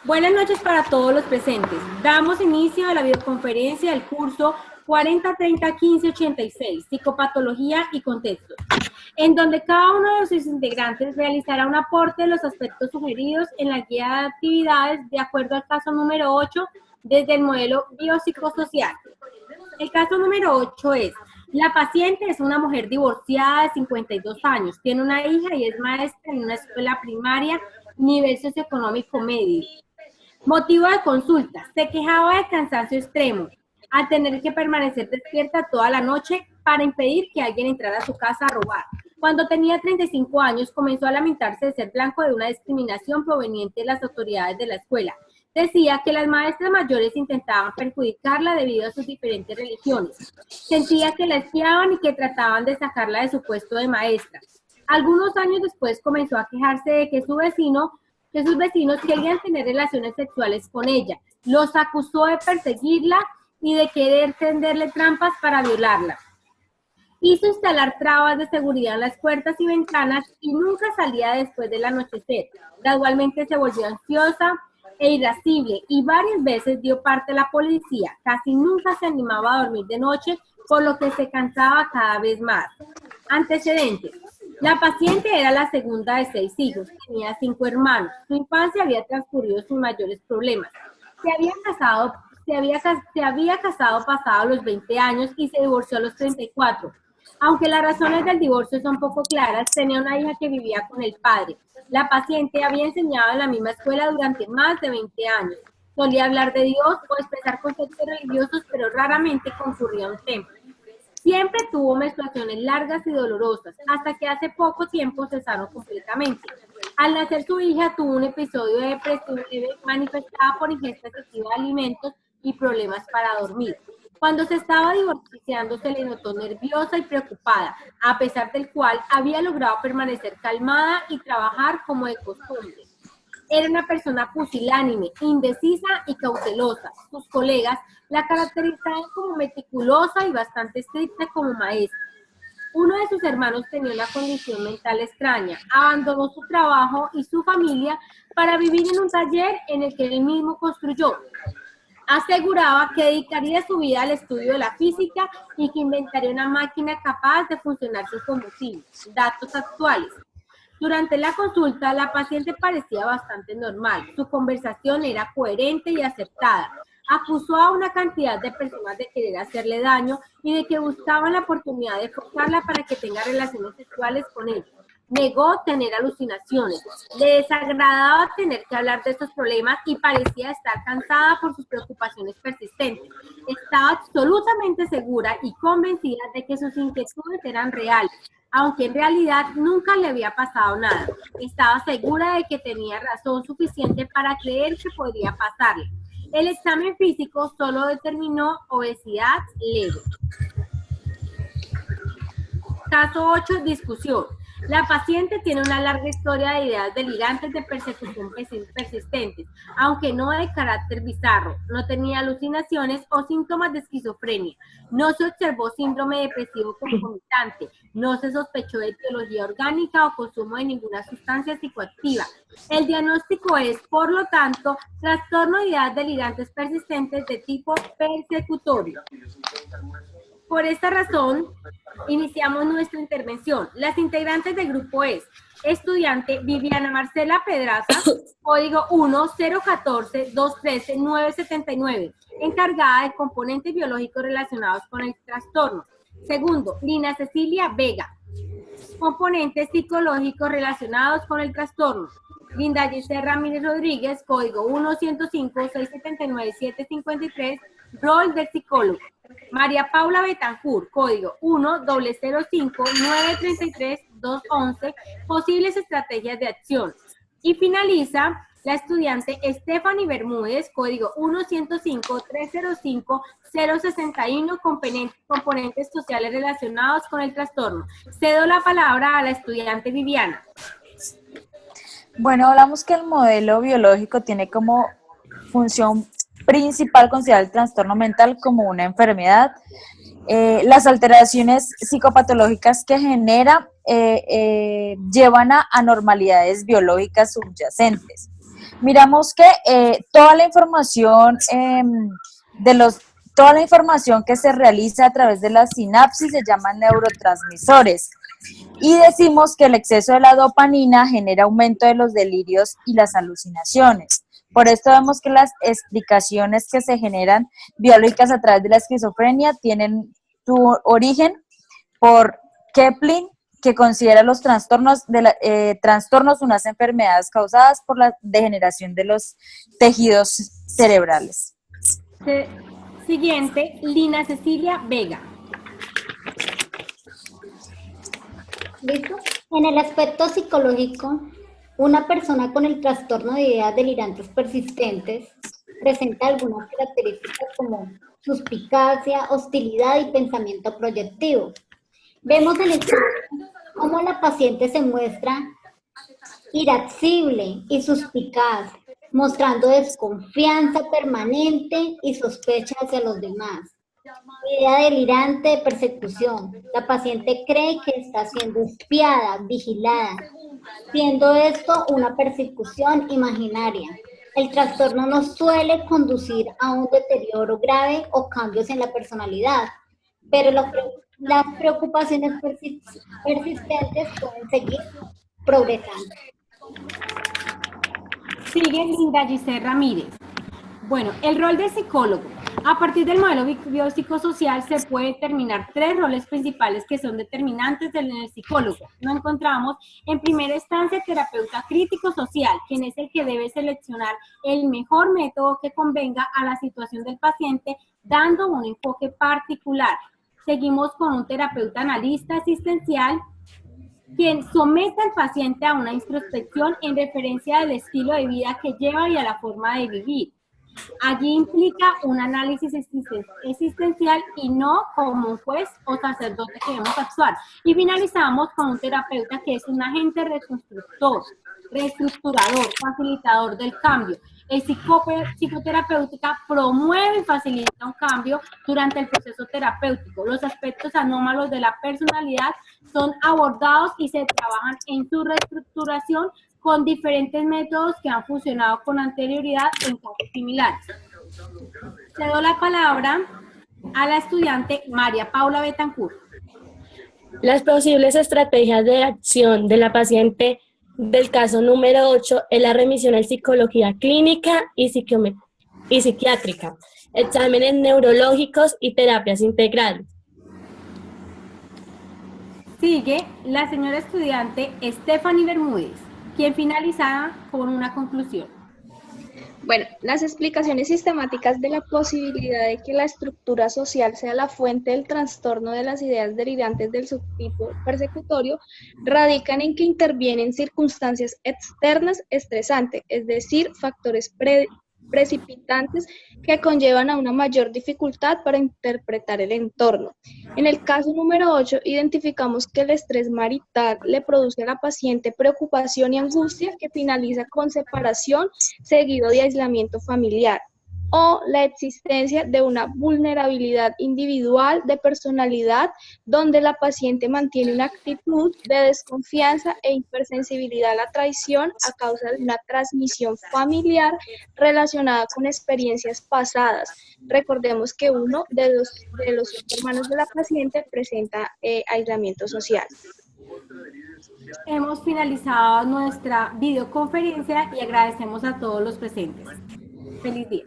Buenas noches para todos los presentes. Damos inicio a la videoconferencia del curso 40301586, Psicopatología y Contextos, en donde cada uno de sus integrantes realizará un aporte de los aspectos sugeridos en la guía de actividades de acuerdo al caso número 8 desde el modelo biopsicosocial. El caso número 8 es: la paciente es una mujer divorciada de 52 años, tiene una hija y es maestra en una escuela primaria, nivel socioeconómico medio. Motivo de consulta: se quejaba de cansancio extremo al tener que permanecer despierta toda la noche para impedir que alguien entrara a su casa a robar. Cuando tenía 35 años comenzó a lamentarse de ser blanco de una discriminación proveniente de las autoridades de la escuela. Decía que las maestras mayores intentaban perjudicarla debido a sus diferentes religiones. Sentía que la espiaban y que trataban de sacarla de su puesto de maestra. Algunos años después comenzó a quejarse de que sus vecinos querían tener relaciones sexuales con ella. Los acusó de perseguirla y de querer tenderle trampas para violarla. Hizo instalar trabas de seguridad en las puertas y ventanas y nunca salía después del anochecer. Gradualmente se volvió ansiosa e irascible y varias veces dio parte a la policía. Casi nunca se animaba a dormir de noche, por lo que se cansaba cada vez más. Antecedentes: la paciente era la segunda de 6 hijos, tenía 5 hermanos. Su infancia había transcurrido sin mayores problemas. Se había casado pasado los 20 años y se divorció a los 34. Aunque las razones del divorcio son poco claras, tenía una hija que vivía con el padre. La paciente había enseñado en la misma escuela durante más de 20 años. Solía hablar de Dios o expresar conceptos religiosos, pero raramente concurría a un templo. Siempre tuvo menstruaciones largas y dolorosas, hasta que hace poco tiempo cesaron completamente. Al nacer su hija tuvo un episodio de depresión leve manifestada por ingesta excesiva de alimentos y problemas para dormir. Cuando se estaba divorciando se le notó nerviosa y preocupada, a pesar del cual había logrado permanecer calmada y trabajar como de costumbre. Era una persona pusilánime, indecisa y cautelosa. Sus colegas la caracterizaban como meticulosa y bastante estricta como maestra. Uno de sus hermanos tenía una condición mental extraña. Abandonó su trabajo y su familia para vivir en un taller en el que él mismo construyó. Aseguraba que dedicaría su vida al estudio de la física y que inventaría una máquina capaz de funcionar sin combustible. Datos actuales: durante la consulta, la paciente parecía bastante normal. Su conversación era coherente y acertada. Acusó a una cantidad de personas de querer hacerle daño y de que buscaban la oportunidad de forzarla para que tenga relaciones sexuales con ellos. Negó tener alucinaciones. Le desagradaba tener que hablar de estos problemas y parecía estar cansada por sus preocupaciones persistentes. Estaba absolutamente segura y convencida de que sus inquietudes eran reales, aunque en realidad nunca le había pasado nada. Estaba segura de que tenía razón suficiente para creer que podría pasarle. El examen físico solo determinó obesidad leve. Caso 8, discusión. La paciente tiene una larga historia de ideas delirantes de persecución persistentes, aunque no de carácter bizarro. No tenía alucinaciones o síntomas de esquizofrenia. No se observó síndrome depresivo concomitante. No se sospechó de etiología orgánica o consumo de ninguna sustancia psicoactiva. El diagnóstico es, por lo tanto, trastorno de ideas delirantes persistentes de tipo persecutorio. Por esta razón, iniciamos nuestra intervención. Las integrantes del grupo es: estudiante Viviana Marcela Pedraza, código 1-014-213-979, encargada de componentes biológicos relacionados con el trastorno. Segundo, Lina Cecilia Vega, componentes psicológicos relacionados con el trastorno. Linda Giselle Ramírez Rodríguez, código 1-105-679-753, rol del psicólogo. María Paula Betancourt, código 1-005-933-211, posibles estrategias de acción. Y finaliza la estudiante Stephanie Bermúdez, código 1-105-305-061, componentes sociales relacionados con el trastorno. Cedo la palabra a la estudiante Viviana. Bueno, hablamos que el modelo biológico tiene como función principal considerar el trastorno mental como una enfermedad. Las alteraciones psicopatológicas que genera llevan a anormalidades biológicas subyacentes. Miramos que toda la información toda la información que se realiza a través de la sinapsis se llaman neurotransmisores. Y decimos que el exceso de la dopamina genera aumento de los delirios y las alucinaciones. Por esto vemos que las explicaciones que se generan biológicas a través de la esquizofrenia tienen su origen por Kepling, que considera los trastornos unas enfermedades causadas por la degeneración de los tejidos cerebrales. Siguiente, Lina Cecilia Vega. ¿Listo? En el aspecto psicológico, una persona con el trastorno de ideas delirantes persistentes presenta algunas características como suspicacia, hostilidad y pensamiento proyectivo. Vemos en el caso cómo la paciente se muestra irascible y suspicaz, mostrando desconfianza permanente y sospecha hacia los demás. Idea delirante de persecución. La paciente cree que está siendo espiada, vigilada, siendo esto una persecución imaginaria. El trastorno no suele conducir a un deterioro grave o cambios en la personalidad, pero las preocupaciones persistentes pueden seguir progresando. Sigue Linda Giselle Ramírez. Bueno, el rol del psicólogo. A partir del modelo biopsicosocial se puede determinar 3 roles principales que son determinantes del psicólogo. Nos encontramos en primera instancia el terapeuta crítico social, quien es el que debe seleccionar el mejor método que convenga a la situación del paciente, dando un enfoque particular. Seguimos con un terapeuta analista asistencial, quien somete al paciente a una introspección en referencia al estilo de vida que lleva y a la forma de vivir. Allí implica un análisis existencial y no como un juez o sacerdote que debemos actuar. Y finalizamos con un terapeuta que es un agente reestructurador, facilitador del cambio. El psicoterapéutica promueve y facilita un cambio durante el proceso terapéutico. Los aspectos anómalos de la personalidad son abordados y se trabajan en su reestructuración con diferentes métodos que han funcionado con anterioridad en casos similares. Cedo la palabra a la estudiante María Paula Betancourt. Las posibles estrategias de acción de la paciente del caso número 8 es la remisión en psicología clínica y psiquiátrica, exámenes neurológicos y terapias integrales. Sigue la señora estudiante Stephanie Bermúdez, quien finalizará con una conclusión. Bueno, las explicaciones sistemáticas de la posibilidad de que la estructura social sea la fuente del trastorno de las ideas delirantes del subtipo persecutorio radican en que intervienen circunstancias externas estresantes, es decir, factores precipitantes que conllevan a una mayor dificultad para interpretar el entorno. En el caso número 8, identificamos que el estrés marital le produce a la paciente preocupación y angustia que finaliza con separación seguido de aislamiento familiar, o la existencia de una vulnerabilidad individual de personalidad donde la paciente mantiene una actitud de desconfianza e hipersensibilidad a la traición a causa de una transmisión familiar relacionada con experiencias pasadas. Recordemos que uno de los hermanos de la paciente presenta aislamiento social. Hemos finalizado nuestra videoconferencia y agradecemos a todos los presentes. Feliz día.